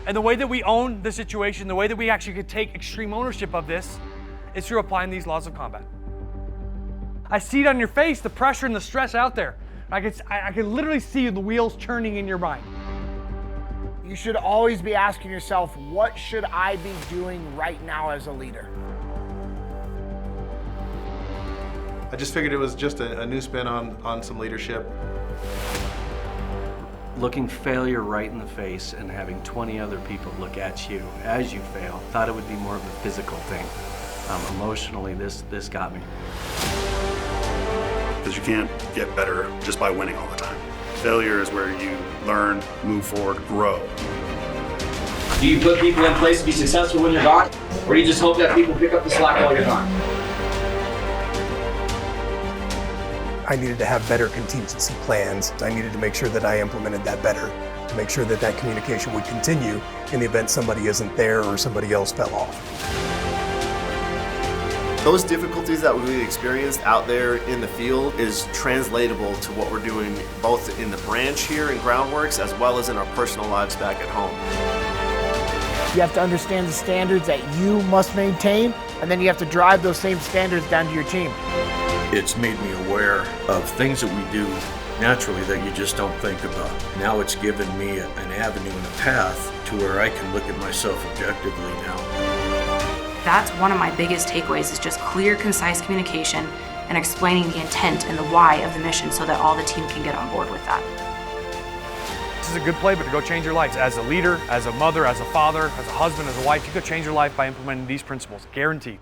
And the way that we own the situation, the way that we actually could take extreme ownership of this, is through applying these laws of combat. I see it on your face, the pressure and the stress out there. I can literally see the wheels turning in your mind. You should always be asking yourself, what should I be doing right now as a leader? I just figured it was just a new spin on some leadership. Looking failure right in the face and having 20 other people look at you as you fail, thought it would be more of a physical thing. Emotionally, this got me. Because you can't get better just by winning all the time. Failure is where you learn, move forward, grow. Do you put people in place to be successful when you're gone? Or do you just hope that people pick up the slack while you're gone? I needed to have better contingency plans. I needed to make sure that I implemented that better, to make sure that that communication would continue in the event somebody isn't there or somebody else fell off. Those difficulties that we experienced out there in the field is translatable to what we're doing both in the branch here in Groundworks as well as in our personal lives back at home. You have to understand the standards that you must maintain, and then you have to drive those same standards down to your team. It's made me aware of things that we do naturally that you just don't think about. Now it's given me an avenue and a path to where I can look at myself objectively now. That's one of my biggest takeaways, is just clear, concise communication and explaining the intent and the why of the mission so that all the team can get on board with that. This is a good playbook to go change your lives. As a leader, as a mother, as a father, as a husband, as a wife, you could change your life by implementing these principles, guaranteed.